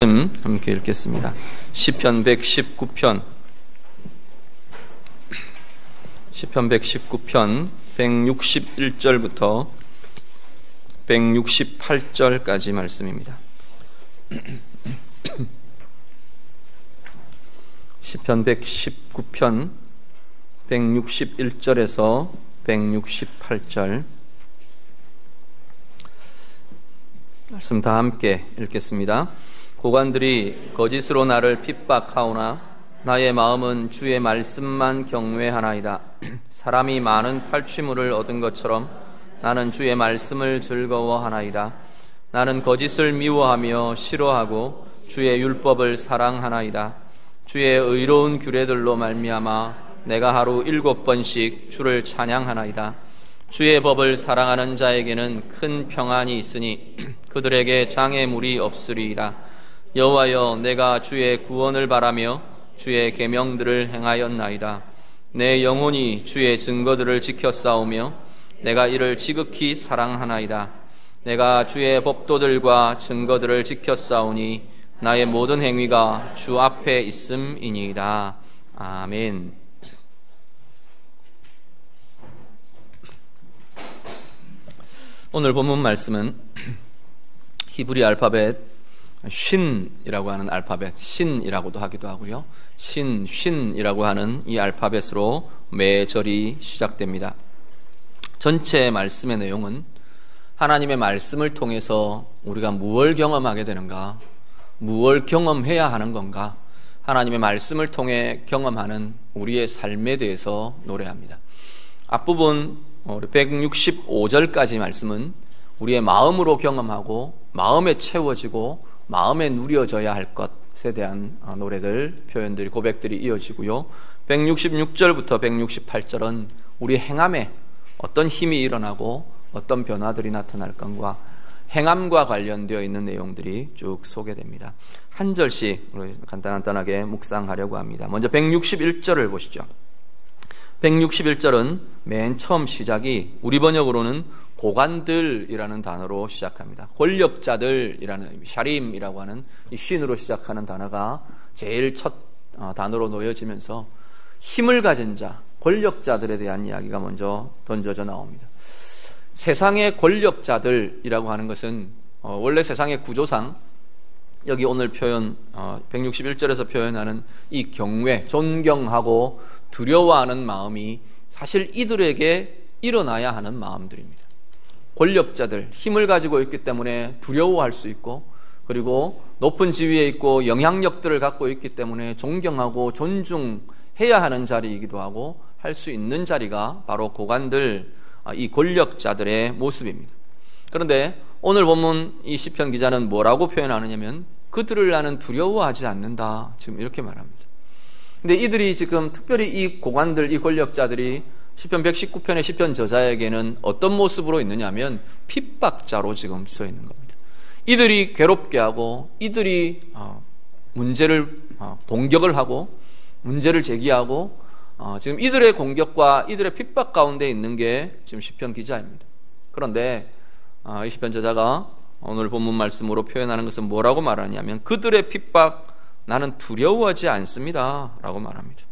함께 읽겠습니다. 시편 119편 161절부터 168절까지 말씀입니다. 시편 119편 161절에서 168절 말씀 다 함께 읽겠습니다. 고관들이 거짓으로 나를 핍박하오나 나의 마음은 주의 말씀만 경외하나이다. 사람이 많은 탈취물을 얻은 것처럼 나는 주의 말씀을 즐거워하나이다. 나는 거짓을 미워하며 싫어하고 주의 율법을 사랑하나이다. 주의 의로운 규례들로 말미암아 내가 하루 7번씩 주를 찬양하나이다. 주의 법을 사랑하는 자에게는 큰 평안이 있으니 그들에게 장애물이 없으리이다. 여호와여, 내가 주의 구원을 바라며 주의 계명들을 행하였나이다. 내 영혼이 주의 증거들을 지켰사오며 내가 이를 지극히 사랑하나이다. 내가 주의 법도들과 증거들을 지켰사오니 나의 모든 행위가 주 앞에 있음이니이다. 아멘. 오늘 본문 말씀은 히브리 알파벳 쉰이라고 하는 알파벳, 신이라고도 하기도 하고요. 쉰이라고 하는 이 알파벳으로 매 절이 시작됩니다. 전체 말씀의 내용은 하나님의 말씀을 통해서 우리가 무엇을 경험하게 되는가, 무엇을 경험해야 하는 건가, 하나님의 말씀을 통해 경험하는 우리의 삶에 대해서 노래합니다. 앞부분 165절까지 말씀은 우리의 마음으로 경험하고 마음에 채워지고 마음에 누려져야 할 것에 대한 노래들, 표현들이, 고백들이 이어지고요. 166절부터 168절은 우리 행함에 어떤 힘이 일어나고 어떤 변화들이 나타날 건가, 행함과 관련되어 있는 내용들이 쭉 소개됩니다. 한 절씩 간단하게 묵상하려고 합니다. 먼저 161절을 보시죠. 161절은 맨 처음 시작이 우리 번역으로는 고관들이라는 단어로 시작합니다. 권력자들이라는, 샤림이라고 하는 이 쉰으로 시작하는 단어가 제일 첫 단어로 놓여지면서 힘을 가진 자, 권력자들에 대한 이야기가 먼저 던져져 나옵니다. 세상의 권력자들이라고 하는 것은 원래 세상의 구조상 여기 오늘 표현 161절에서 표현하는 이 경외, 존경하고 두려워하는 마음이 사실 이들에게 일어나야 하는 마음들입니다. 권력자들, 힘을 가지고 있기 때문에 두려워할 수 있고, 그리고 높은 지위에 있고 영향력들을 갖고 있기 때문에 존경하고 존중해야 하는 자리이기도 하고 할 수 있는 자리가 바로 고관들, 이 권력자들의 모습입니다. 그런데 오늘 본문 이 시편 기자는 뭐라고 표현하느냐면 그들을 나는 두려워하지 않는다, 지금 이렇게 말합니다. 근데 이들이 지금 특별히 이 고관들, 이 권력자들이 시편 119편의 시편 저자에게는 어떤 모습으로 있느냐 하면 핍박자로 지금 서 있는 겁니다. 이들이 괴롭게 하고 이들이 문제를 공격을 하고 문제를 제기하고 지금 이들의 공격과 이들의 핍박 가운데 있는 게 지금 시편 기자입니다. 그런데 이 시편 저자가 오늘 본문 말씀으로 표현하는 것은 뭐라고 말하냐면 그들의 핍박 나는 두려워하지 않습니다 라고 말합니다.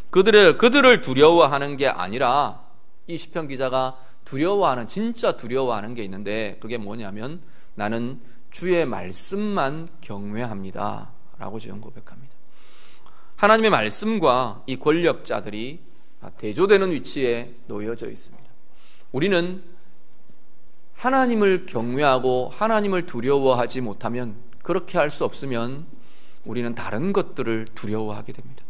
그들을 두려워하는 게 아니라 이 시편 기자가 두려워하는, 진짜 두려워하는 게 있는데 그게 뭐냐면 나는 주의 말씀만 경외합니다 라고 지금 고백합니다. 하나님의 말씀과 이 권력자들이 대조되는 위치에 놓여져 있습니다. 우리는 하나님을 경외하고 하나님을 두려워하지 못하면, 그렇게 할 수 없으면 우리는 다른 것들을 두려워하게 됩니다.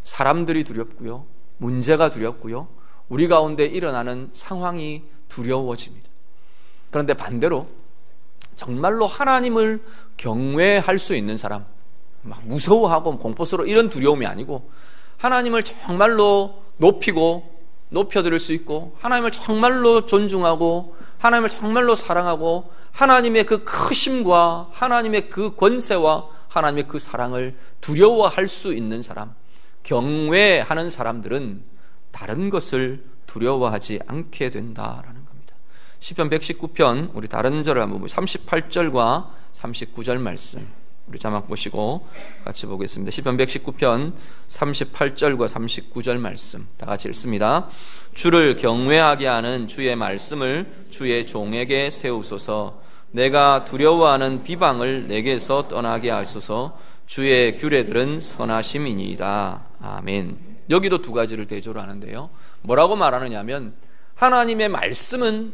사람들이 두렵고요, 문제가 두렵고요, 우리 가운데 일어나는 상황이 두려워집니다. 그런데 반대로 정말로 하나님을 경외할 수 있는 사람, 막 무서워하고 공포스러워 이런 두려움이 아니고 하나님을 정말로 높여드릴 수 있고 하나님을 정말로 존중하고 하나님을 정말로 사랑하고 하나님의 그 크심과 하나님의 그 권세와 하나님의 그 사랑을 두려워할 수 있는 사람, 경외하는 사람들은 다른 것을 두려워하지 않게 된다라는 겁니다. 시편 119편 우리 다른 절을 한번 보면 38절과 39절 말씀 우리 자막 보시고 같이 보겠습니다. 시편 119편 38절과 39절 말씀 다 같이 읽습니다. 주를 경외하게 하는 주의 말씀을 주의 종에게 세우소서. 내가 두려워하는 비방을 내게서 떠나게 하소서. 주의 규례들은 선하심이니이다. 아멘. 여기도 두 가지를 대조를 하는데요. 뭐라고 말하느냐면 하나님의 말씀은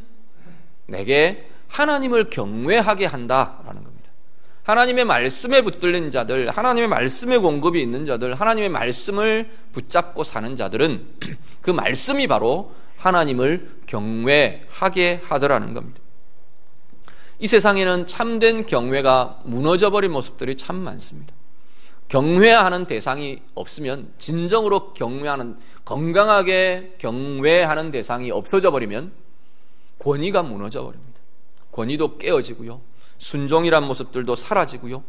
내게 하나님을 경외하게 한다라는 겁니다. 하나님의 말씀에 붙들린 자들, 하나님의 말씀에 공급이 있는 자들, 하나님의 말씀을 붙잡고 사는 자들은 그 말씀이 바로 하나님을 경외하게 하더라는 겁니다. 이 세상에는 참된 경외가 무너져버린 모습들이 참 많습니다. 경외하는 대상이 없으면, 진정으로 경외하는, 건강하게 경외하는 대상이 없어져 버리면 권위가 무너져 버립니다. 권위도 깨어지고요, 순종이란 모습들도 사라지고요,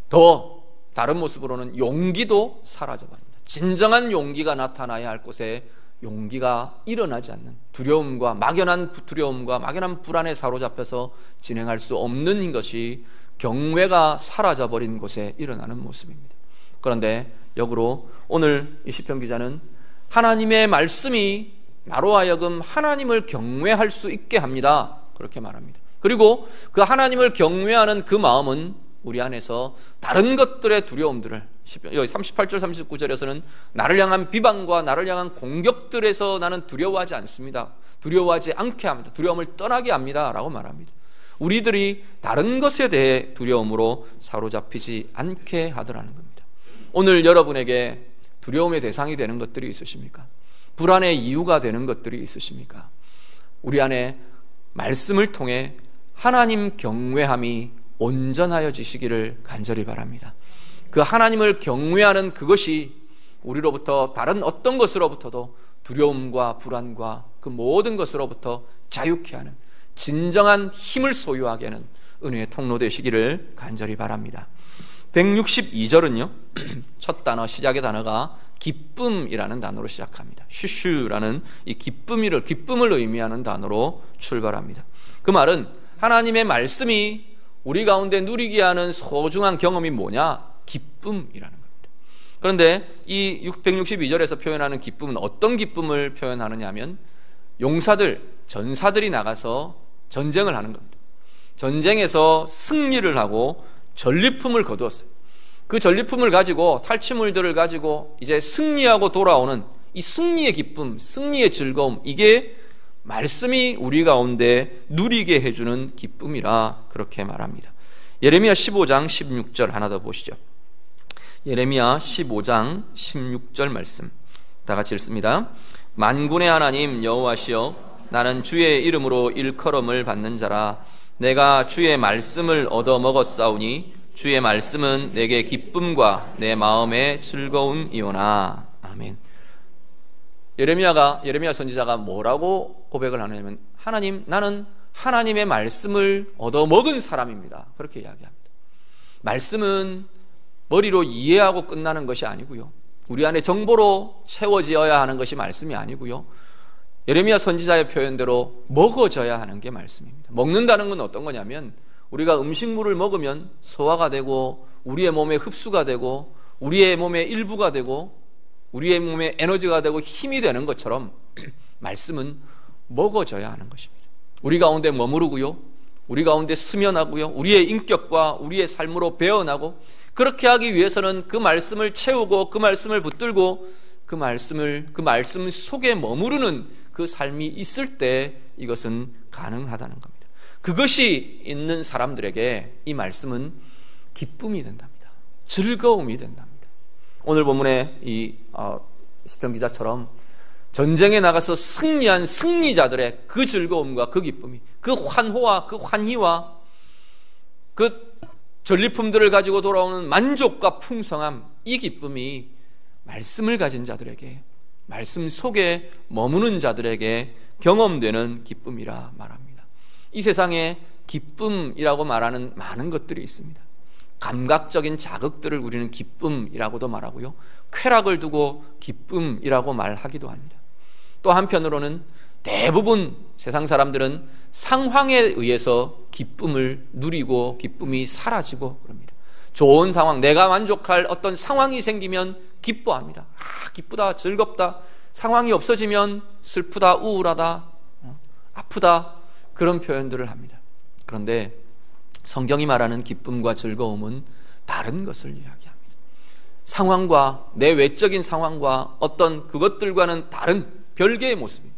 더 다른 모습으로는 용기도 사라져버립니다. 진정한 용기가 나타나야 할 곳에 용기가 일어나지 않는, 두려움과 막연한 두려움과 막연한 불안에 사로잡혀서 진행할 수 없는 것이 경외가 사라져버린 곳에 일어나는 모습입니다. 그런데 역으로 오늘 이 시편 기자는 하나님의 말씀이 나로 하여금 하나님을 경외할 수 있게 합니다, 그렇게 말합니다. 그리고 그 하나님을 경외하는 그 마음은 우리 안에서 다른 것들의 두려움들을, 여기 38절 39절에서는 나를 향한 비방과 나를 향한 공격들에서 나는 두려워하지 않습니다, 두려워하지 않게 합니다, 두려움을 떠나게 합니다 라고 말합니다. 우리들이 다른 것에 대해 두려움으로 사로잡히지 않게 하더라는 겁니다. 오늘 여러분에게 두려움의 대상이 되는 것들이 있으십니까? 불안의 이유가 되는 것들이 있으십니까? 우리 안에 말씀을 통해 하나님 경외함이 온전하여지시기를 간절히 바랍니다. 그 하나님을 경외하는 그것이 우리로부터 다른 어떤 것으로부터도 두려움과 불안과 그 모든 것으로부터 자유케 하는, 진정한 힘을 소유하게 하는 은혜의 통로 되시기를 간절히 바랍니다. 162절은요 첫 단어, 시작의 단어가 기쁨이라는 단어로 시작합니다. 슈슈라는 이 기쁨을 의미하는 단어로 출발합니다. 그 말은 하나님의 말씀이 우리 가운데 누리게 하는 소중한 경험이 뭐냐? 기쁨이라는 겁니다. 그런데 이 162절에서 표현하는 기쁨은 어떤 기쁨을 표현하느냐 하면 용사들, 전사들이 나가서 전쟁을 하는 겁니다. 전쟁에서 승리를 하고 전리품을 거두었어요. 그 전리품을 가지고, 탈취물들을 가지고 이제 승리하고 돌아오는 이 승리의 기쁨, 승리의 즐거움, 이게 말씀이 우리 가운데 누리게 해주는 기쁨이라 그렇게 말합니다. 예레미야 15장 16절 하나 더 보시죠. 예레미야 15장 16절 말씀 다 같이 읽습니다. 만군의 하나님 여호와시여, 나는 주의 이름으로 일컬음을 받는 자라. 내가 주의 말씀을 얻어 먹었사오니 주의 말씀은 내게 기쁨과 내 마음의 즐거움이오나. 아멘. 예레미야 선지자가 뭐라고 고백을 하냐면, 하나님, 나는 하나님의 말씀을 얻어 먹은 사람입니다, 그렇게 이야기합니다. 말씀은 머리로 이해하고 끝나는 것이 아니고요, 우리 안에 정보로 채워져야 하는 것이 말씀이 아니고요, 예레미야 선지자의 표현대로 먹어져야 하는 게 말씀입니다. 먹는다는 건 어떤 거냐면, 우리가 음식물을 먹으면 소화가 되고 우리의 몸에 흡수가 되고 우리의 몸의 일부가 되고 우리의 몸에 에너지가 되고 힘이 되는 것처럼 말씀은 먹어져야 하는 것입니다. 우리 가운데 머무르고요, 우리 가운데 스며나고요, 우리의 인격과 우리의 삶으로 배어나고, 그렇게 하기 위해서는 그 말씀을 채우고 그 말씀을 붙들고 그 말씀 속에 머무르는 그 삶이 있을 때 이것은 가능하다는 겁니다. 그것이 있는 사람들에게 이 말씀은 기쁨이 된답니다. 즐거움이 된답니다. 오늘 본문의 이 시편 기자처럼 전쟁에 나가서 승리한 승리자들의 그 즐거움과 그 기쁨이, 그 환호와 그 환희와 그 전리품들을 가지고 돌아오는 만족과 풍성함, 이 기쁨이 말씀을 가진 자들에게, 말씀 속에 머무는 자들에게 경험되는 기쁨이라 말합니다. 이 세상에 기쁨이라고 말하는 많은 것들이 있습니다. 감각적인 자극들을 우리는 기쁨이라고도 말하고요, 쾌락을 두고 기쁨이라고 말하기도 합니다. 또 한편으로는 대부분 세상 사람들은 상황에 의해서 기쁨을 누리고 기쁨이 사라지고 그럽니다. 좋은 상황, 내가 만족할 어떤 상황이 생기면 기뻐합니다. 기쁘다, 즐겁다. 상황이 없어지면 슬프다, 우울하다, 아프다, 그런 표현들을 합니다. 그런데 성경이 말하는 기쁨과 즐거움은 다른 것을 이야기합니다. 상황과, 내 외적인 상황과 어떤 그것들과는 다른 별개의 모습입니다.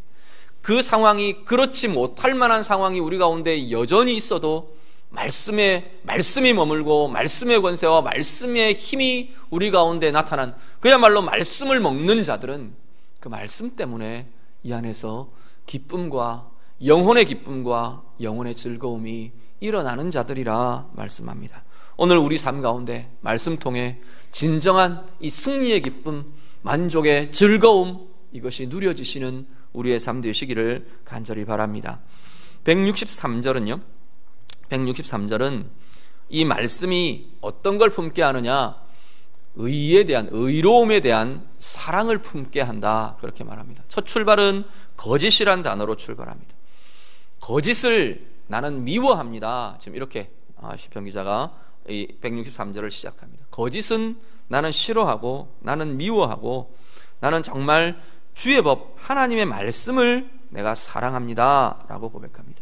그 상황이 그렇지 못할 만한 상황이 우리 가운데 여전히 있어도 말씀이 머물고 말씀의 권세와 말씀의 힘이 우리 가운데 나타난, 그야말로 말씀을 먹는 자들은 그 말씀 때문에 이 안에서 기쁨과 영혼의 기쁨과 영혼의 즐거움이 일어나는 자들이라 말씀합니다. 오늘 우리 삶 가운데 말씀 통해 진정한 이 승리의 기쁨, 만족의 즐거움, 이것이 누려지시는 우리의 삶 되시기를 간절히 바랍니다. 163절은요, 163절은 이 말씀이 어떤 걸 품게 하느냐, 의에 대한, 의로움에 대한 사랑을 품게 한다, 그렇게 말합니다. 첫 출발은 거짓이란 단어로 출발합니다. 거짓을 나는 미워합니다. 지금 이렇게 시편 기자가 이 163절을 시작합니다. 거짓은 나는 싫어하고, 나는 미워하고, 나는 정말 주의 법, 하나님의 말씀을 내가 사랑합니다 라고 고백합니다.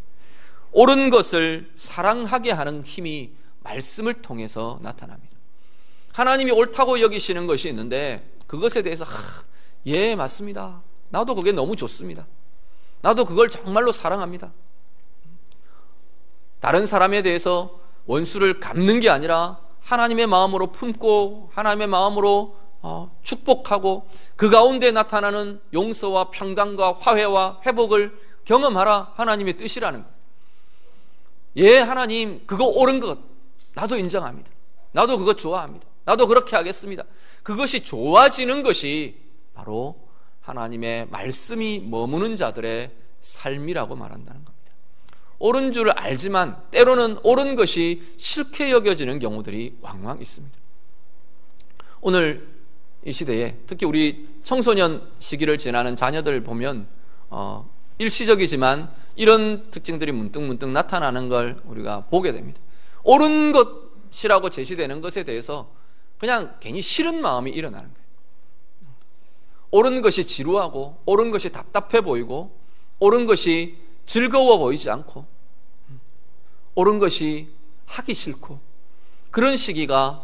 옳은 것을 사랑하게 하는 힘이 말씀을 통해서 나타납니다. 하나님이 옳다고 여기시는 것이 있는데 그것에 대해서 예, 맞습니다, 나도 그게 너무 좋습니다, 나도 그걸 정말로 사랑합니다. 다른 사람에 대해서 원수를 갚는 게 아니라 하나님의 마음으로 품고 하나님의 마음으로 축복하고 그 가운데 나타나는 용서와 평강과 화해와 회복을 경험하라, 하나님의 뜻이라는 것. 예, 하나님, 그거 옳은 것 나도 인정합니다, 나도 그거 좋아합니다, 나도 그렇게 하겠습니다. 그것이 좋아지는 것이 바로 하나님의 말씀이 머무는 자들의 삶이라고 말한다는 겁니다. 옳은 줄을 알지만 때로는 옳은 것이 싫게 여겨지는 경우들이 왕왕 있습니다. 오늘 이 시대에 특히 우리 청소년 시기를 지나는 자녀들 보면 일시적이지만 이런 특징들이 문득문득 나타나는 걸 우리가 보게 됩니다. 옳은 것이라고 제시되는 것에 대해서 그냥 괜히 싫은 마음이 일어나는 거예요. 옳은 것이 지루하고, 옳은 것이 답답해 보이고, 옳은 것이 즐거워 보이지 않고, 옳은 것이 하기 싫고, 그런 시기가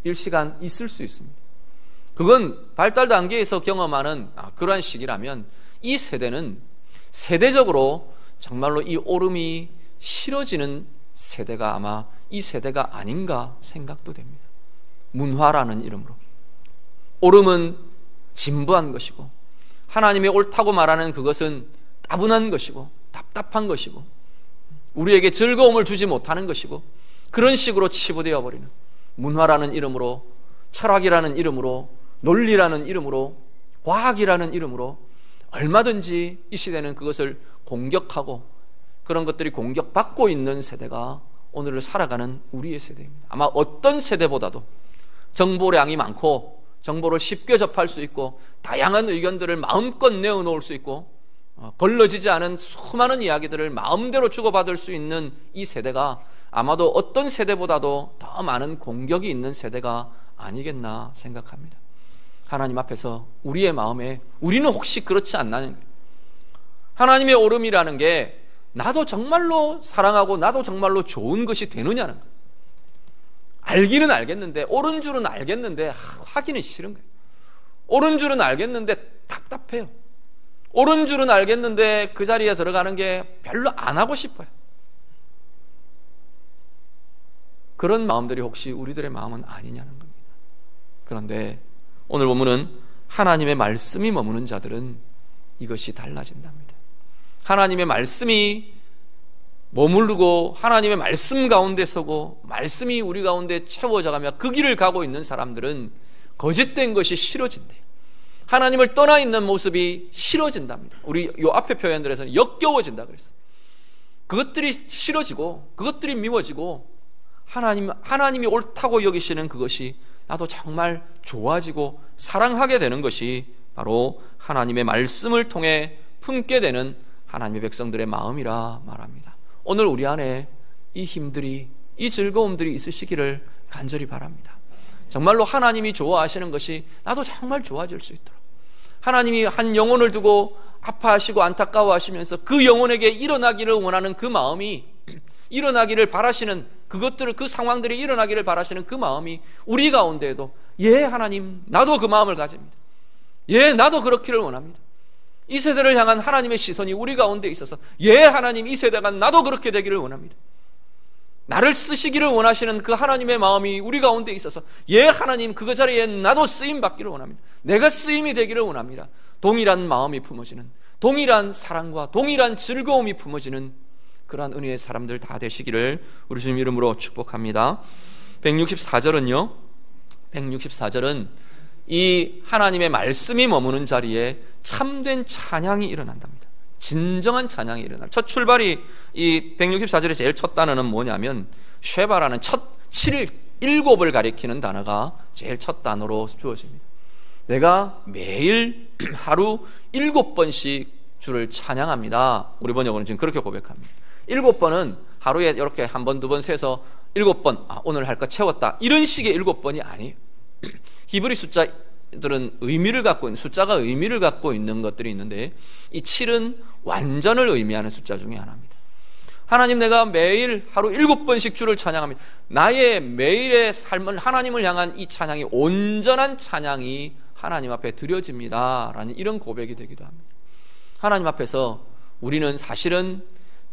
일시간 있을 수 있습니다. 그건 발달 단계에서 경험하는 그러한 시기라면 이 세대는 세대적으로 정말로 이 옳음이 싫어지는 세대가 아마 이 세대가 아닌가 생각도 됩니다. 문화라는 이름으로 옳음은 진부한 것이고, 하나님의 옳다고 말하는 그것은 따분한 것이고 답답한 것이고 우리에게 즐거움을 주지 못하는 것이고, 그런 식으로 치부되어 버리는 문화라는 이름으로, 철학이라는 이름으로, 논리라는 이름으로, 과학이라는 이름으로 얼마든지 이 시대는 그것을 공격하고 그런 것들이 공격받고 있는 세대가 오늘을 살아가는 우리의 세대입니다. 아마 어떤 세대보다도 정보량이 많고 정보를 쉽게 접할 수 있고 다양한 의견들을 마음껏 내어놓을 수 있고 걸러지지 않은 수많은 이야기들을 마음대로 주고받을 수 있는 이 세대가 아마도 어떤 세대보다도 더 많은 공격이 있는 세대가 아니겠나 생각합니다. 하나님 앞에서 우리의 마음에 우리는 혹시 그렇지 않나는 거예요. 하나님의 옳음이라는 게 나도 정말로 사랑하고 나도 정말로 좋은 것이 되느냐는 거예요. 알기는 알겠는데, 옳은 줄은 알겠는데 하기는 싫은 거예요. 옳은 줄은 알겠는데 답답해요. 옳은 줄은 알겠는데 그 자리에 들어가는 게 별로 안 하고 싶어요. 그런 마음들이 혹시 우리들의 마음은 아니냐는 겁니다. 그런데 오늘 본문은 하나님의 말씀이 머무는 자들은 이것이 달라진답니다. 하나님의 말씀이 머무르고 하나님의 말씀 가운데 서고 말씀이 우리 가운데 채워져가며 그 길을 가고 있는 사람들은 거짓된 것이 싫어진대요. 하나님을 떠나 있는 모습이 싫어진답니다. 우리 요 앞에 표현들에서는 역겨워진다 그랬어요. 그것들이 싫어지고 그것들이 미워지고 하나님이 옳다고 여기시는 그것이 나도 정말 좋아지고 사랑하게 되는 것이 바로 하나님의 말씀을 통해 품게 되는 하나님의 백성들의 마음이라 말합니다. 오늘 우리 안에 이 힘들이 이 즐거움들이 있으시기를 간절히 바랍니다. 정말로 하나님이 좋아하시는 것이 나도 정말 좋아질 수 있도록, 하나님이 한 영혼을 두고 아파하시고 안타까워하시면서 그 영혼에게 일어나기를 원하는 그 마음이, 일어나기를 바라시는 그것들을, 그 상황들이 일어나기를 바라시는 그 마음이 우리 가운데에도, 예 하나님 나도 그 마음을 가집니다. 예 나도 그렇기를 원합니다. 이 세대를 향한 하나님의 시선이 우리 가운데 있어서, 예 하나님 이 세대가 나도 그렇게 되기를 원합니다. 나를 쓰시기를 원하시는 그 하나님의 마음이 우리 가운데 있어서, 예 하나님 그 자리에 나도 쓰임 받기를 원합니다. 내가 쓰임이 되기를 원합니다. 동일한 마음이 품어지는, 동일한 사랑과 동일한 즐거움이 품어지는 그러한 은혜의 사람들 다 되시기를 우리 주님 이름으로 축복합니다. 164절은요, 164절은 이 하나님의 말씀이 머무는 자리에 참된 찬양이 일어난답니다. 진정한 찬양이 일어날. 첫 출발이 이 164절의 제일 첫 단어는 뭐냐면 쉐바라는 첫 7을 가리키는 단어가 제일 첫 단어로 주어집니다. 내가 매일 하루 7번씩 주를 찬양합니다. 우리 번역은 지금 그렇게 고백합니다. 7번은 하루에 이렇게 한 번, 두 번 세서 7번, 오늘 할 거 채웠다, 이런 식의 7번이 아니에요. 히브리 숫자들은 의미를 갖고 있는, 숫자가 의미를 갖고 있는 것들이 있는데, 이 7은 완전을 의미하는 숫자 중에 하나입니다. 하나님, 내가 매일 하루 7번씩 주를 찬양합니다. 나의 매일의 삶은 하나님을 향한 이 찬양이, 온전한 찬양이 하나님 앞에 드려집니다 라는 이런 고백이 되기도 합니다. 하나님 앞에서 우리는 사실은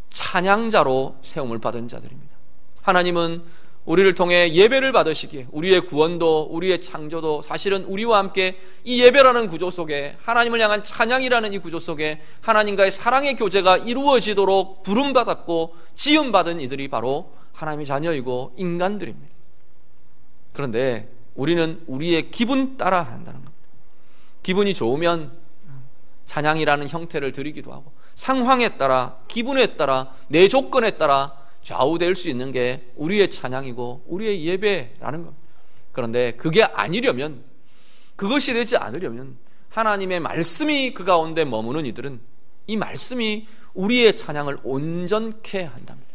찬양자로 세움을 받은 자들입니다. 하나님은 우리를 통해 예배를 받으시기에, 우리의 구원도 우리의 창조도 사실은 우리와 함께 이 예배라는 구조 속에, 하나님을 향한 찬양이라는 이 구조 속에 하나님과의 사랑의 교제가 이루어지도록 부름받았고 지음받은 이들이 바로 하나님의 자녀이고 인간들입니다. 그런데 우리는 우리의 기분 따라 한다는 겁니다. 기분이 좋으면 찬양이라는 형태를 드리기도 하고, 상황에 따라, 기분에 따라, 내 조건에 따라 좌우될 수 있는 게 우리의 찬양이고 우리의 예배라는 겁니다. 그런데 그게 아니려면, 그것이 되지 않으려면 하나님의 말씀이 그 가운데 머무는 이들은 이 말씀이 우리의 찬양을 온전케 한답니다.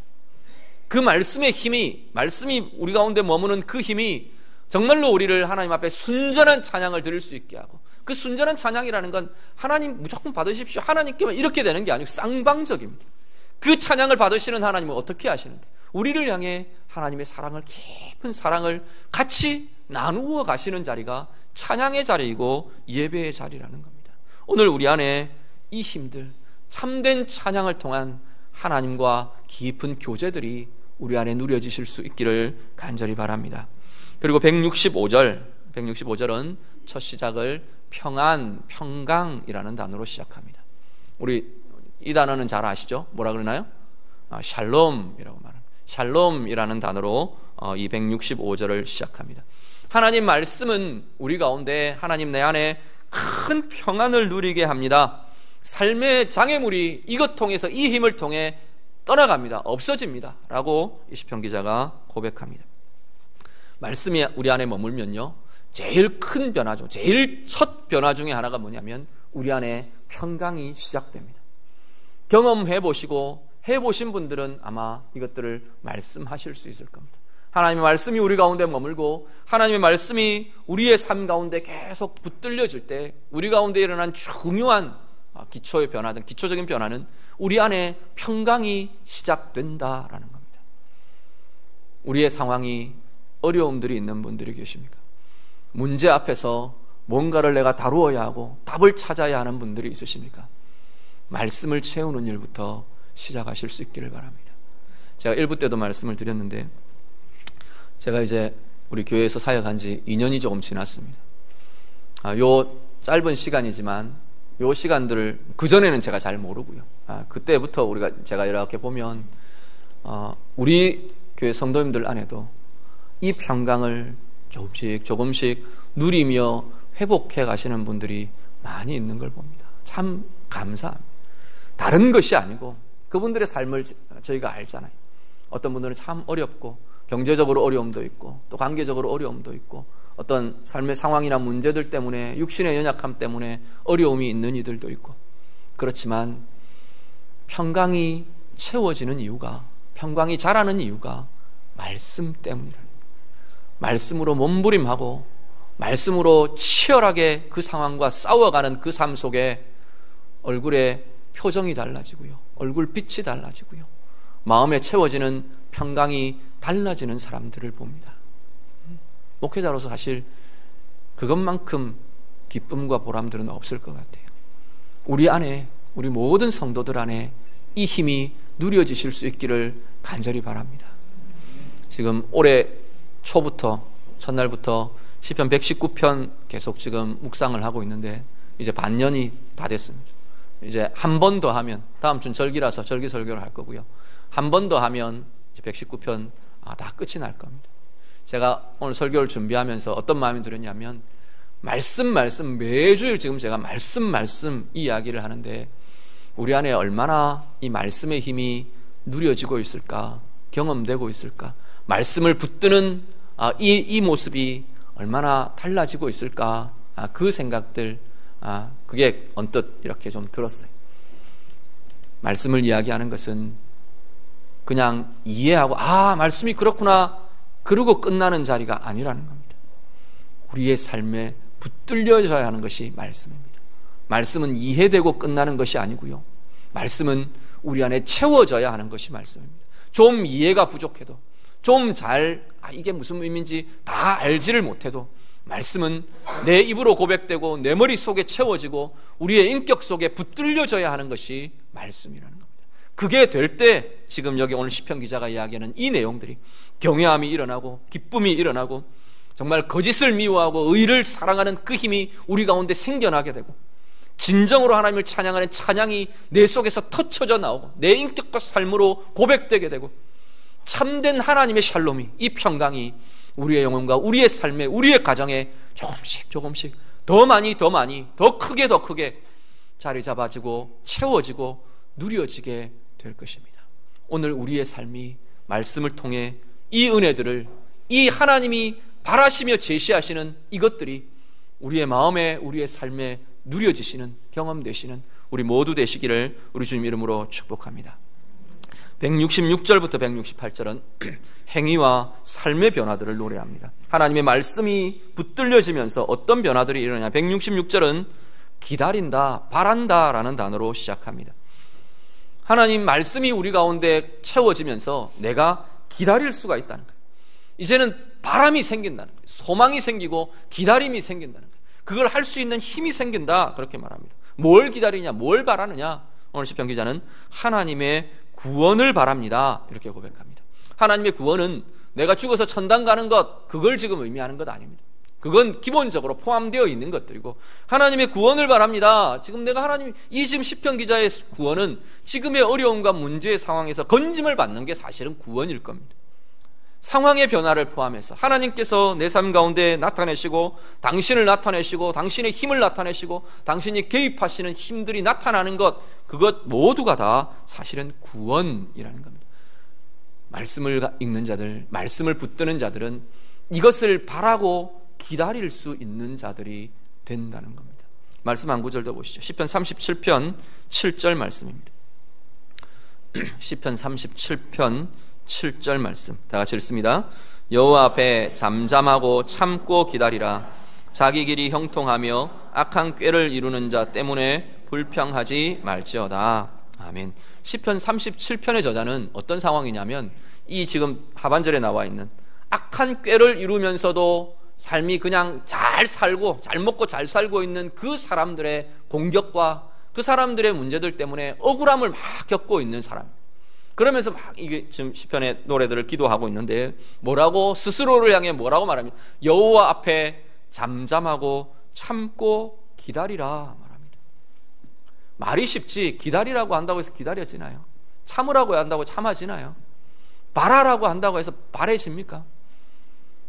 그 말씀의 힘이, 말씀이 우리 가운데 머무는 그 힘이 정말로 우리를 하나님 앞에 순전한 찬양을 드릴 수 있게 하고, 그 순전한 찬양이라는 건 하나님 무조건 받으십시오, 하나님께만 이렇게 되는 게 아니고 쌍방적입니다. 그 찬양을 받으시는 하나님은 어떻게 하시는데, 우리를 향해 하나님의 사랑을, 깊은 사랑을 같이 나누어 가시는 자리가 찬양의 자리이고 예배의 자리라는 겁니다. 오늘 우리 안에 이 힘들, 참된 찬양을 통한 하나님과 깊은 교제들이 우리 안에 누려지실 수 있기를 간절히 바랍니다. 그리고 165절은 첫 시작을 평안, 평강이라는 단어로 시작합니다. 우리 이 단어는 잘 아시죠? 뭐라 그러나요? 샬롬이라고 말합니다. 샬롬이라는 단어로 이 165절을 시작합니다. 하나님 말씀은 우리 가운데, 하나님 내 안에 큰 평안을 누리게 합니다. 삶의 장애물이 이것 통해서, 이 힘을 통해 떠나갑니다. 없어집니다 라고 이 시편 기자가 고백합니다. 말씀이 우리 안에 머물면요, 제일 큰 변화 중, 제일 첫 변화 중에 하나가 뭐냐면 우리 안에 평강이 시작됩니다. 경험해보시고 해보신 분들은 아마 이것들을 말씀하실 수 있을 겁니다. 하나님의 말씀이 우리 가운데 머물고 하나님의 말씀이 우리의 삶 가운데 계속 붙들려질 때 우리 가운데 일어난 중요한 기초의 변화든, 기초적인 변화는 우리 안에 평강이 시작된다라는 겁니다. 우리의 상황이, 어려움들이 있는 분들이 계십니까? 문제 앞에서 뭔가를 내가 다루어야 하고 답을 찾아야 하는 분들이 있으십니까? 말씀을 채우는 일부터 시작하실 수 있기를 바랍니다. 제가 1부 때도 말씀을 드렸는데, 제가 이제 우리 교회에서 사역한 지 2년이 조금 지났습니다. 요 짧은 시간이지만 요 시간들을 그전에는 제가 잘 모르고요. 그때부터 제가 이렇게 보면 우리 교회 성도님들 안에도 이 평강을 조금씩 누리며 회복해 가시는 분들이 많이 있는 걸 봅니다. 참 감사합니다. 다른 것이 아니고 그분들의 삶을 저희가 알잖아요. 어떤 분들은 참 어렵고 경제적으로 어려움도 있고 또 관계적으로 어려움도 있고 어떤 삶의 상황이나 문제들 때문에, 육신의 연약함 때문에 어려움이 있는 이들도 있고, 그렇지만 평강이 채워지는 이유가, 평강이 자라는 이유가 말씀 때문이라. 말씀으로 몸부림하고 말씀으로 치열하게 그 상황과 싸워가는 그 삶 속에 얼굴에 표정이 달라지고요, 얼굴빛이 달라지고요, 마음에 채워지는 평강이 달라지는 사람들을 봅니다. 목회자로서 사실 그것만큼 기쁨과 보람들은 없을 것 같아요. 우리 안에, 우리 모든 성도들 안에 이 힘이 누려지실 수 있기를 간절히 바랍니다. 지금 올해 초부터, 첫날부터 시편 119편 계속 지금 묵상을 하고 있는데 이제 반년이 다 됐습니다. 이제 한 번 더 하면, 다음 주는 절기라서 절기 설교를 할 거고요, 한 번 더 하면 이제 119편 다 끝이 날 겁니다. 제가 오늘 설교를 준비하면서 어떤 마음이 들었냐면, 말씀 매주일 지금 제가 말씀 이야기를 하는데 우리 안에 얼마나 이 말씀의 힘이 누려지고 있을까, 경험되고 있을까, 말씀을 붙드는 이 모습이 얼마나 달라지고 있을까, 그 생각들, 그게 언뜻 이렇게 좀 들었어요. 말씀을 이야기하는 것은 그냥 이해하고 말씀이 그렇구나 그러고 끝나는 자리가 아니라는 겁니다. 우리의 삶에 붙들려져야 하는 것이 말씀입니다. 말씀은 이해되고 끝나는 것이 아니고요, 말씀은 우리 안에 채워져야 하는 것이 말씀입니다. 좀 이해가 부족해도, 좀 잘 이게 무슨 의미인지 다 알지를 못해도 말씀은 내 입으로 고백되고 내 머릿속에 채워지고 우리의 인격 속에 붙들려져야 하는 것이 말씀이라는 겁니다. 그게 될 때 지금 여기 오늘 시편 기자가 이야기하는 이 내용들이, 경외함이 일어나고 기쁨이 일어나고 정말 거짓을 미워하고 의를 사랑하는 그 힘이 우리 가운데 생겨나게 되고, 진정으로 하나님을 찬양하는 찬양이 내 속에서 터쳐져 나오고 내 인격과 삶으로 고백되게 되고, 참된 하나님의 샬롬이, 이 평강이 우리의 영혼과 우리의 삶에, 우리의 가정에 조금씩 더 많이 더 크게 자리 잡아지고 채워지고 누려지게 될 것입니다. 오늘 우리의 삶이 말씀을 통해 이 은혜들을, 이 하나님이 바라시며 제시하시는 이것들이 우리의 마음에, 우리의 삶에 누려지시는, 경험되시는 우리 모두 되시기를 우리 주님 이름으로 축복합니다. 166절부터 168절은 행위와 삶의 변화들을 노래합니다. 하나님의 말씀이 붙들려지면서 어떤 변화들이 일어나냐. 166절은 기다린다, 바란다 라는 단어로 시작합니다. 하나님 말씀이 우리 가운데 채워지면서 내가 기다릴 수가 있다는 거예요. 이제는 바람이 생긴다는 거예요. 소망이 생기고 기다림이 생긴다는 거예요. 그걸 할 수 있는 힘이 생긴다, 그렇게 말합니다. 뭘 기다리냐, 뭘 바라느냐. 오늘 시편 기자는 하나님의 구원을 바랍니다, 이렇게 고백합니다. 하나님의 구원은 내가 죽어서 천당 가는 것, 그걸 지금 의미하는 것 아닙니다. 그건 기본적으로 포함되어 있는 것들이고, 하나님의 구원을 바랍니다. 지금 내가 이 지금 시편 기자의 구원은 지금의 어려움과 문제의 상황에서 건짐을 받는 게 사실은 구원일 겁니다. 상황의 변화를 포함해서 하나님께서 내 삶 가운데 나타내시고, 당신을 나타내시고, 당신의 힘을 나타내시고, 당신이 개입하시는 힘들이 나타나는 것, 그것 모두가 다 사실은 구원이라는 겁니다. 말씀을 읽는 자들, 말씀을 붙드는 자들은 이것을 바라고 기다릴 수 있는 자들이 된다는 겁니다. 말씀 한 구절 더 보시죠. 시편 37편 7절 말씀입니다. 시편 37편 7절 말씀 다 같이 읽습니다. 여호와 앞에 잠잠하고 참고 기다리라. 자기 길이 형통하며 악한 꾀를 이루는 자 때문에 불평하지 말지어다. 아멘. 시편 37편의 저자는 어떤 상황이냐면, 이 지금 하반절에 나와 있는 악한 꾀를 이루면서도 삶이 그냥 잘 살고 잘 먹고 잘 살고 있는 그 사람들의 공격과 그 사람들의 문제들 때문에 억울함을 막 겪고 있는 사람, 그러면서 막 이게 지금 시편의 노래들을 기도하고 있는데, 뭐라고 스스로를 향해 뭐라고 말합니까? 여호와 앞에 잠잠하고 참고 기다리라 말합니다. 말이 쉽지 기다리라고 한다고 해서 기다려지나요? 참으라고 한다고 참아지나요? 바라라고 한다고 해서 바래집니까?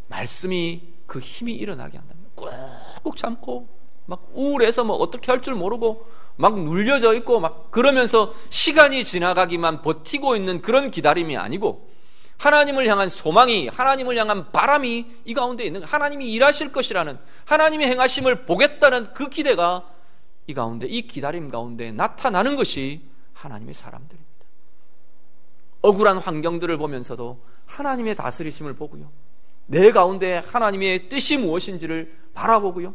말씀이 그 힘이 일어나게 한답니다. 꾹꾹 참고 막 우울해서 뭐 어떻게 할 줄 모르고 막 눌려져 있고 막 그러면서 시간이 지나가기만 버티고 있는 그런 기다림이 아니고, 하나님을 향한 소망이, 하나님을 향한 바람이 이 가운데 있는, 하나님이 일하실 것이라는, 하나님의 행하심을 보겠다는 그 기대가 이 가운데, 이 기다림 가운데 나타나는 것이 하나님의 사람들입니다. 억울한 환경들을 보면서도 하나님의 다스리심을 보고요, 내 가운데 하나님의 뜻이 무엇인지를 바라보고요,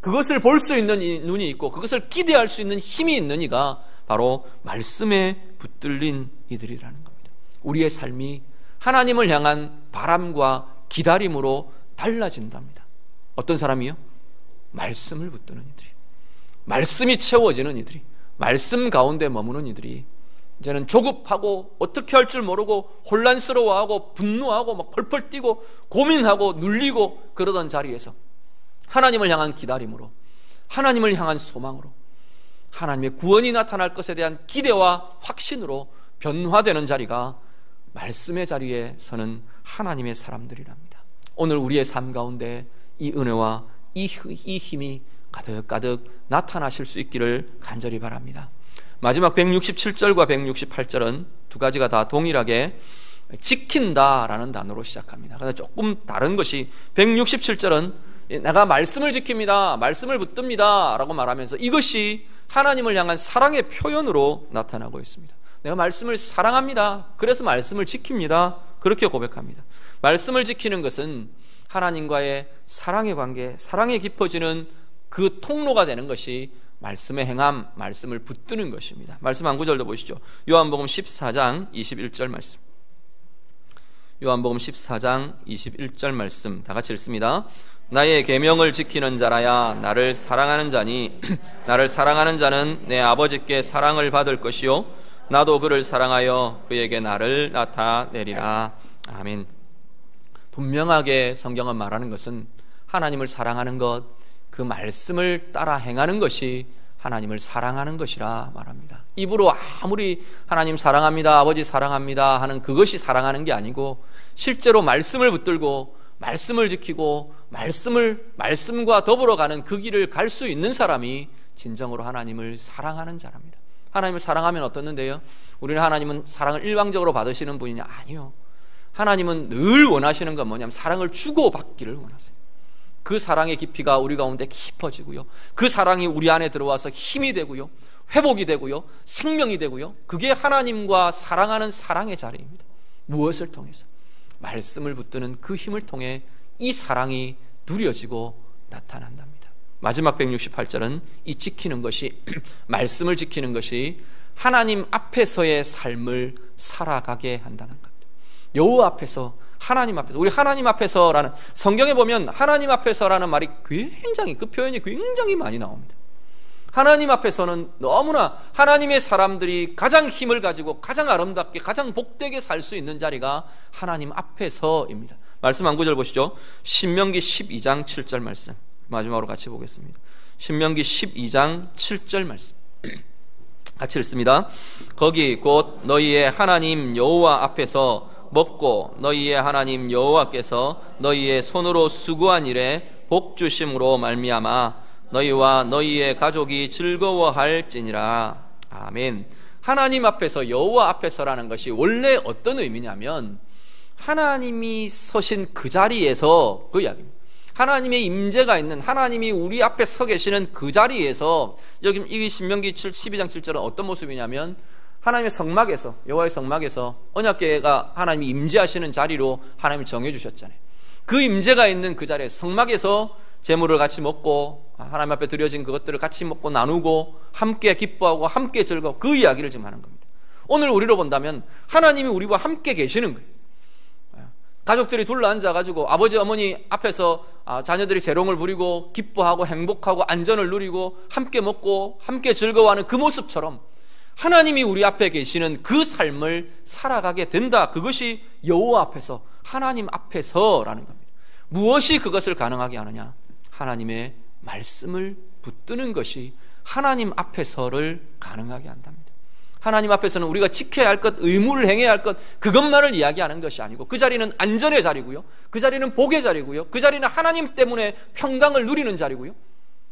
그것을 볼 수 있는 눈이 있고 그것을 기대할 수 있는 힘이 있는 이가 바로 말씀에 붙들린 이들이라는 겁니다. 우리의 삶이 하나님을 향한 바람과 기다림으로 달라진답니다. 어떤 사람이요? 말씀을 붙드는 이들이, 말씀이 채워지는 이들이, 말씀 가운데 머무는 이들이 이제는 조급하고 어떻게 할 줄 모르고 혼란스러워하고 분노하고 막 펄펄 뛰고 고민하고 눌리고 그러던 자리에서 하나님을 향한 기다림으로, 하나님을 향한 소망으로, 하나님의 구원이 나타날 것에 대한 기대와 확신으로 변화되는 자리가 말씀의 자리에 서는 하나님의 사람들이랍니다. 오늘 우리의 삶 가운데 이 은혜와 이 힘이 가득가득 나타나실 수 있기를 간절히 바랍니다. 마지막 167절과 168절은 두 가지가 다 동일하게 지킨다라는 단어로 시작합니다. 그런데 조금 다른 것이 167절은 내가 말씀을 지킵니다, 말씀을 붙듭니다 라고 말하면서 이것이 하나님을 향한 사랑의 표현으로 나타나고 있습니다. 내가 말씀을 사랑합니다, 그래서 말씀을 지킵니다, 그렇게 고백합니다. 말씀을 지키는 것은 하나님과의 사랑의 관계, 사랑이 깊어지는 그 통로가 되는 것이 말씀의 행함, 말씀을 붙드는 것입니다. 말씀 한 구절도 보시죠. 요한복음 14장 21절 말씀. 요한복음 14장 21절 말씀 다 같이 읽습니다. 나의 계명을 지키는 자라야 나를 사랑하는 자니 나를 사랑하는 자는 내 아버지께 사랑을 받을 것이요 나도 그를 사랑하여 그에게 나를 나타내리라. 아멘. 분명하게 성경은 말하는 것은 하나님을 사랑하는 것, 그 말씀을 따라 행하는 것이 하나님을 사랑하는 것이라 말합니다. 입으로 아무리 하나님 사랑합니다, 아버지 사랑합니다 하는 그것이 사랑하는 게 아니고 실제로 말씀을 붙들고 말씀을 지키고 말씀과 더불어 가는 그 길을 갈 수 있는 사람이 진정으로 하나님을 사랑하는 자랍니다. 하나님을 사랑하면 어떻는데요? 우리는 하나님은 사랑을 일방적으로 받으시는 분이냐? 아니요. 하나님은 늘 원하시는 건 뭐냐면 사랑을 주고받기를 원하세요. 그 사랑의 깊이가 우리 가운데 깊어지고요, 그 사랑이 우리 안에 들어와서 힘이 되고요, 회복이 되고요, 생명이 되고요, 그게 하나님과 사랑하는 사랑의 자리입니다. 무엇을 통해서? 말씀을 붙드는 그 힘을 통해 이 사랑이 누려지고 나타난답니다. 마지막 168절은 이 지키는 것이 말씀을 지키는 것이 하나님 앞에서의 삶을 살아가게 한다는 겁니다. 여호와 앞에서, 하나님 앞에서, 우리 하나님 앞에서라는, 성경에 보면 하나님 앞에서라는 말이 굉장히, 그 표현이 굉장히 많이 나옵니다. 하나님 앞에서는 너무나 하나님의 사람들이 가장 힘을 가지고 가장 아름답게 가장 복되게 살 수 있는 자리가 하나님 앞에서입니다. 말씀 한 구절 보시죠. 신명기 12장 7절 말씀 마지막으로 같이 보겠습니다. 신명기 12장 7절 말씀 같이 읽습니다. 거기 곧 너희의 하나님 여호와 앞에서 먹고 너희의 하나님 여호와께서 너희의 손으로 수고한 일에 복 주심으로 말미암아 너희와 너희의 가족이 즐거워할지니라. 아멘. 하나님 앞에서, 여호와 앞에서라는 것이 원래 어떤 의미냐면 하나님이 서신 그 자리에서, 그 이야기입니다. 하나님의 임재가 있는, 하나님이 우리 앞에 서 계시는 그 자리에서, 여기 이 신명기 12장 7절은 어떤 모습이냐면 하나님의 성막에서, 여호와의 성막에서 언약궤가 하나님이 임재하시는 자리로 하나님이 정해주셨잖아요. 그 임재가 있는 그 자리에서, 성막에서 제물을 같이 먹고 하나님 앞에 드려진 그것들을 같이 먹고 나누고 함께 기뻐하고 함께 즐거워, 그 이야기를 지금 하는 겁니다. 오늘 우리로 본다면 하나님이 우리와 함께 계시는 거예요. 가족들이 둘러앉아가지고 아버지 어머니 앞에서 자녀들이 재롱을 부리고 기뻐하고 행복하고 안전을 누리고 함께 먹고 함께 즐거워하는 그 모습처럼 하나님이 우리 앞에 계시는 그 삶을 살아가게 된다. 그것이 여호와 앞에서, 하나님 앞에서라는 겁니다. 무엇이 그것을 가능하게 하느냐? 하나님의 말씀을 붙드는 것이 하나님 앞에서를 가능하게 한답니다. 하나님 앞에서는 우리가 지켜야 할 것, 의무를 행해야 할 것, 그것만을 이야기하는 것이 아니고 그 자리는 안전의 자리고요, 그 자리는 복의 자리고요, 그 자리는 하나님 때문에 평강을 누리는 자리고요,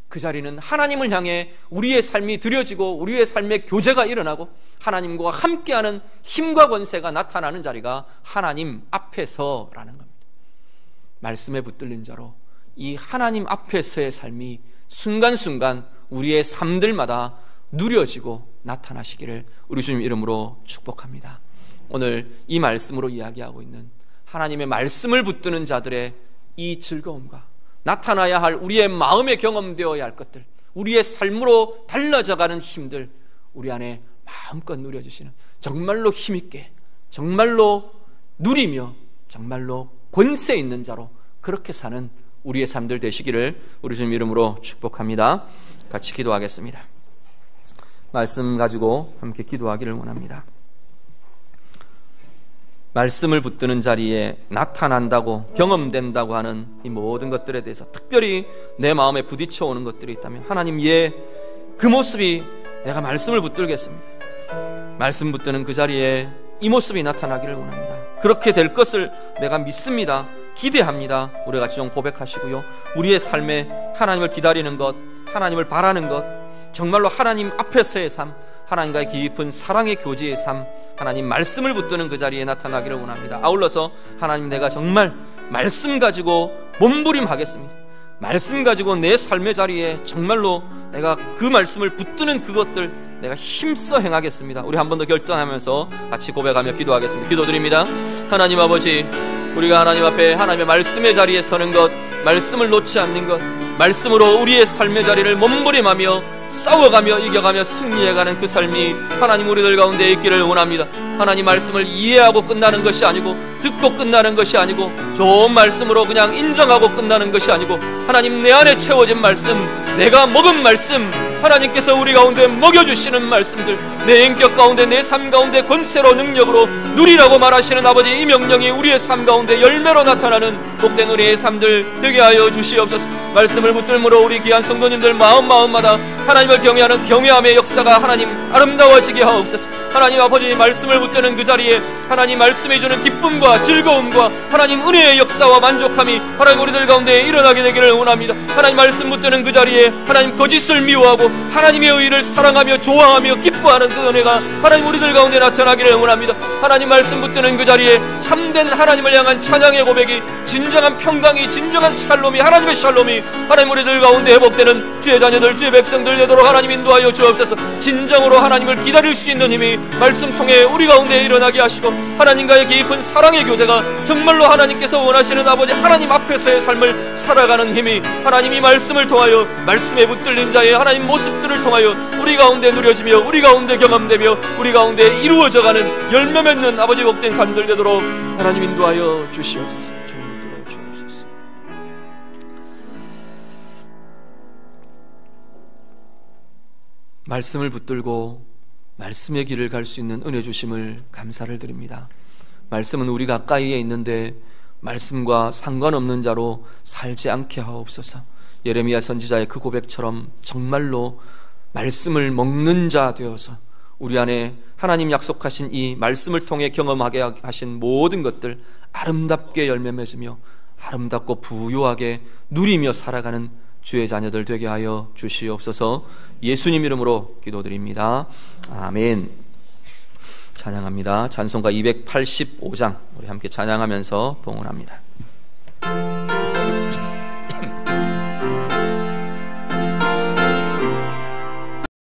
그 자리는 하나님을 향해 우리의 삶이 드려지고 우리의 삶의 교제가 일어나고 하나님과 함께하는 힘과 권세가 나타나는 자리가 하나님 앞에서라는 겁니다. 말씀에 붙들린 자로 이 하나님 앞에서의 삶이 순간순간 우리의 삶들마다 누려지고 나타나시기를 우리 주님 이름으로 축복합니다. 오늘 이 말씀으로 이야기하고 있는 하나님의 말씀을 붙드는 자들의 이 즐거움과 나타나야 할 우리의 마음에 경험되어야 할 것들, 우리의 삶으로 달라져가는 힘들, 우리 안에 마음껏 누려주시는, 정말로 힘있게, 정말로 누리며 정말로 권세 있는 자로 그렇게 사는 우리의 삶들 되시기를 우리 주님 이름으로 축복합니다. 같이 기도하겠습니다. 말씀 가지고 함께 기도하기를 원합니다. 말씀을 붙드는 자리에 나타난다고 경험된다고 하는 이 모든 것들에 대해서 특별히 내 마음에 부딪혀 오는 것들이 있다면 하나님, 그 모습이 내가 말씀을 붙들겠습니다. 말씀 붙드는 그 자리에 이 모습이 나타나기를 원합니다. 그렇게 될 것을 내가 믿습니다. 기대합니다. 우리 같이 좀 고백하시고요. 우리의 삶에 하나님을 기다리는 것, 하나님을 바라는 것, 정말로 하나님 앞에서의 삶, 하나님과의 깊은 사랑의 교제의 삶, 하나님 말씀을 붙드는 그 자리에 나타나기를 원합니다. 아울러서 하나님, 내가 정말 말씀 가지고 몸부림하겠습니다. 말씀 가지고 내 삶의 자리에 정말로 내가 그 말씀을 붙드는 그것들 내가 힘써 행하겠습니다. 우리 한 번 더 결단하면서 같이 고백하며 기도하겠습니다. 기도드립니다. 하나님 아버지, 우리가 하나님 앞에 하나님의 말씀의 자리에 서는 것, 말씀을 놓지 않는 것, 말씀으로 우리의 삶의 자리를 몸부림하며 싸워가며 이겨가며 승리해가는 그 삶이 하나님 우리들 가운데 있기를 원합니다. 하나님 말씀을 이해하고 끝나는 것이 아니고, 듣고 끝나는 것이 아니고, 좋은 말씀으로 그냥 인정하고 끝나는 것이 아니고, 하나님 내 안에 채워진 말씀, 내가 먹은 말씀, 하나님께서 우리 가운데 먹여주시는 말씀들, 내 인격 가운데, 내 삶 가운데 권세로 능력으로 누리라고 말하시는 아버지, 이 명령이 우리의 삶 가운데 열매로 나타나는 복된 우리의 삶들 되게 하여 주시옵소서. 말씀을 붙들므로 우리 귀한 성도님들 마음마다 하나님을 경외하는 경외함의 역사가 하나님 아름다워지게 하옵소서. 하나님 아버지, 말씀을 붙드는 그 자리에 하나님 말씀해 주는 기쁨과 즐거움과 하나님 은혜의 역사와 만족함이 하나님 우리들 가운데 일어나게 되기를 원합니다. 하나님 말씀 붙드는 그 자리에 하나님 거짓을 미워하고 하나님의 의를 사랑하며 좋아하며 기뻐하는 그 은혜가 하나님 우리들 가운데 나타나기를 원합니다. 하나님 말씀 붙드는 그 자리에 참된 하나님을 향한 찬양의 고백이, 진정한 평강이, 진정한 샬롬이, 하나님의 샬롬이 하나님 우리들 가운데 회복되는 주의 자녀들, 주의 백성들 되도록 하나님 인도하여 주옵소서. 진정으로 하나님을 기다릴 수 있는 힘이 말씀 통해 우리 가운데 일어나게 하시고, 하나님과의 깊은 사랑의 교제가 정말로 하나님께서 원하시는 아버지 하나님 앞에서의 삶을 살아가는 힘이 하나님이 말씀을 통하여, 말씀에 붙들린 자의 하나님 모습들을 통하여 우리 가운데 누려지며 우리 가운데 경험되며 우리 가운데 이루어져가는 열매 맺는 아버지 복된 삶들 되도록 하나님 인도하여 주시옵소서. 말씀을 붙들고 말씀의 길을 갈 수 있는 은혜 주심을 감사를 드립니다. 말씀은 우리 가까이에 있는데 말씀과 상관없는 자로 살지 않게 하옵소서. 예레미야 선지자의 그 고백처럼 정말로 말씀을 먹는 자 되어서 우리 안에 하나님 약속하신 이 말씀을 통해 경험하게 하신 모든 것들 아름답게 열매 맺으며 아름답고 부유하게 누리며 살아가는 주의 자녀들 되게 하여 주시옵소서. 예수님 이름으로 기도드립니다. 아멘. 찬양합니다. 찬송가 285장 우리 함께 찬양하면서 봉헌합니다.